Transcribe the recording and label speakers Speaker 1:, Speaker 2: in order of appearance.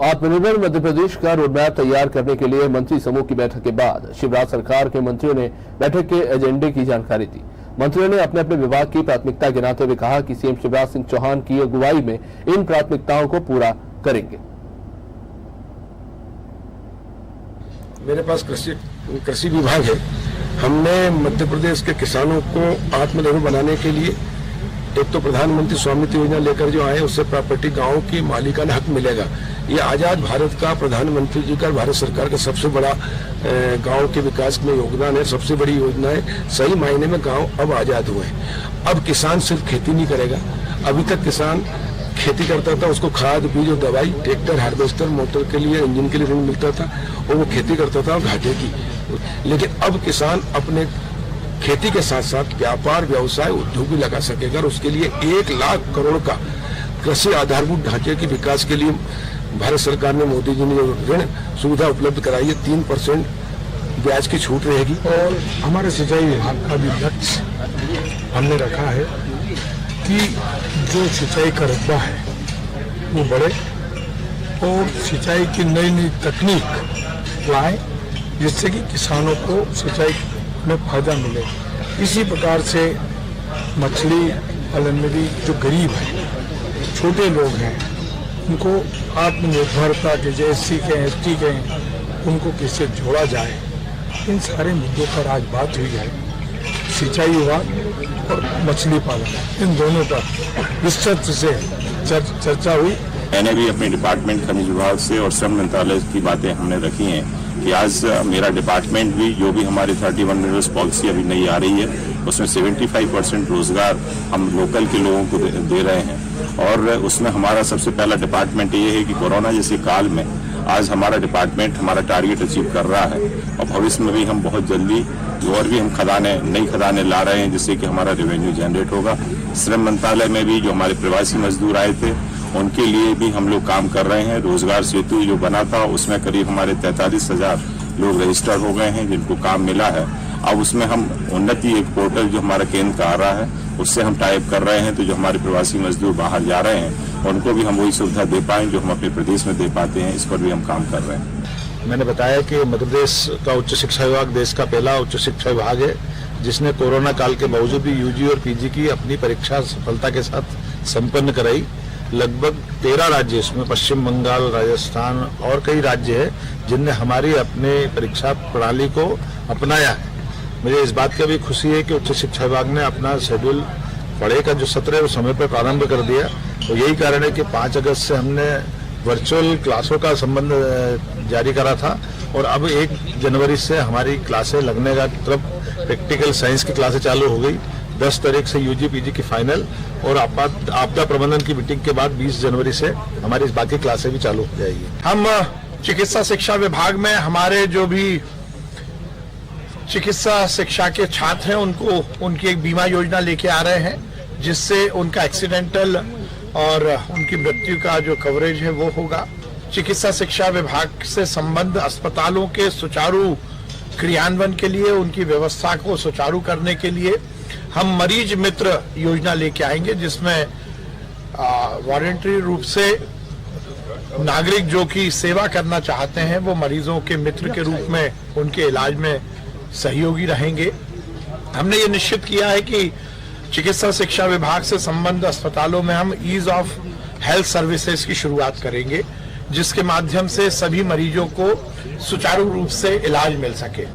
Speaker 1: आत्मनिर्भर मध्य प्रदेश का रोडमैप तैयार करने के लिए मंत्री समूह की बैठक के बाद शिवराज सरकार के मंत्रियों ने बैठक के एजेंडे की जानकारी दी। मंत्रियों ने अपने अपने विभाग की प्राथमिकता गिनाते हुए कहा कि सीएम शिवराज सिंह चौहान की अगुवाई में इन प्राथमिकताओं को पूरा करेंगे।
Speaker 2: मेरे पास कृषि विभाग है। हमने मध्य प्रदेश के किसानों को आत्मनिर्भर बनाने के लिए एक तो प्रधानमंत्री स्वामित्व योजना लेकर जो आए, उससे प्रॉपर्टी गांव की मालिकाना हक मिलेगा। ये आजाद भारत का प्रधानमंत्री जी का, भारत सरकार का सबसे बड़ा गांव के विकास में योगदान है। सबसे बड़ी योजना है। सही मायने में गांव अब आजाद हुए हैं। अब किसान सिर्फ खेती नहीं करेगा। अभी तक किसान खेती करता था, उसको खाद, बीज और दवाई, ट्रैक्टर, हार्वेस्टर, मोटर के लिए, इंजन के लिए ऋण मिलता था और वो खेती करता था घाटे की। लेकिन अब किसान अपने खेती के साथ साथ व्यापार, व्यवसाय, उद्योग भी लगा सकेगा और उसके लिए 1 लाख करोड़ का कृषि आधारभूत ढांचे के विकास के लिए भारत सरकार ने, मोदी जी ने जो ऋण सुविधा उपलब्ध कराई है, 3% ब्याज की छूट रहेगी।
Speaker 3: और हमारे सिंचाई विभाग का भी लक्ष्य हमने रखा है कि जो सिंचाई का रकबा है वो बढ़े और सिंचाई की नई नई तकनीक लाए, जिससे कि किसानों को सिंचाई में फायदा मिले। इसी प्रकार से मछली पालन में भी जो गरीब हैं, छोटे लोग हैं, उनको आत्मनिर्भरता के, SC के, ST के, उनको किससे जोड़ा जाए, इन सारे मुद्दों पर आज बात हुई है। सिंचाई विभाग और मछली पालन, इन दोनों पर विस्तृत से चर्चा हुई।
Speaker 4: मैंने भी अपने डिपार्टमेंट खनिज विभाग से और श्रम मंत्रालय की बातें हमने रखी हैं कि आज मेरा डिपार्टमेंट भी, जो भी हमारी 31 मिनरल्स पॉलिसी अभी नई आ रही है, उसमें 75% रोजगार हम लोकल के लोगों को दे रहे हैं। और उसमें हमारा सबसे पहला डिपार्टमेंट ये है कि कोरोना जैसे काल में आज हमारा डिपार्टमेंट हमारा टारगेट अचीव कर रहा है और भविष्य में भी हम बहुत जल्दी और भी हम नई खदानें ला रहे हैं, जिससे कि हमारा रेवेन्यू जनरेट होगा। श्रम मंत्रालय में भी जो हमारे प्रवासी मजदूर आए थे, उनके लिए भी हम लोग काम कर रहे हैं। रोजगार सेतु जो बना था, उसमें करीब हमारे 43,000 लोग रजिस्टर हो गए हैं जिनको काम मिला है। अब उसमें हम उन्नति, एक पोर्टल जो हमारा केंद्र का आ रहा है, उससे हम टाइप कर रहे हैं। तो जो हमारे प्रवासी मजदूर बाहर जा रहे हैं, उनको भी हम वही सुविधा दे पाएं जो हम अपने प्रदेश में दे पाते हैं। इस पर भी हम काम कर रहे हैं।
Speaker 5: मैंने बताया कि मध्य प्रदेश का उच्च शिक्षा विभाग देश का पहला उच्च शिक्षा विभाग है, जिसने कोरोना काल के बावजूद भी UG और PG की अपनी परीक्षा सफलता के साथ संपन्न कराई। लगभग 13 राज्य, इसमें पश्चिम बंगाल, राजस्थान और कई राज्य हैं जिनने हमारी अपने परीक्षा प्रणाली को अपनाया है। मुझे इस बात की भी खुशी है कि उच्च शिक्षा विभाग ने अपना शेड्यूल पढ़े का जो सत्र है वो समय पर प्रारंभ कर दिया। तो यही कारण है कि 5 अगस्त से हमने वर्चुअल क्लासों का संबंध जारी करा था और अब 1 जनवरी से हमारी क्लासें लगने का, मतलब प्रैक्टिकल साइंस की क्लासें चालू हो गई। 10 तारीख से UG PG की फाइनल और आपदा प्रबंधन की मीटिंग के बाद 20 जनवरी से हमारी बाकी क्लासें भी चालू हो जाएगी।
Speaker 3: हम चिकित्सा शिक्षा विभाग में हमारे जो भी चिकित्सा शिक्षा के छात्र हैं, उनको उनकी एक बीमा योजना लेके आ रहे हैं, जिससे उनका एक्सीडेंटल और उनकी मृत्यु का जो कवरेज है वो होगा। चिकित्सा शिक्षा विभाग से संबद्ध अस्पतालों के सुचारू क्रियान्वयन के लिए, उनकी व्यवस्था को सुचारू करने के लिए हम मरीज मित्र योजना लेके आएंगे, जिसमें वॉलंटरी रूप से नागरिक जो कि सेवा करना चाहते हैं, वो मरीजों के मित्र के रूप में उनके इलाज में सहयोगी रहेंगे। हमने ये निश्चित किया है कि चिकित्सा शिक्षा विभाग से संबद्ध अस्पतालों में हम ईज ऑफ हेल्थ सर्विसेज की शुरुआत करेंगे, जिसके माध्यम से सभी मरीजों को सुचारू रूप से इलाज मिल सके।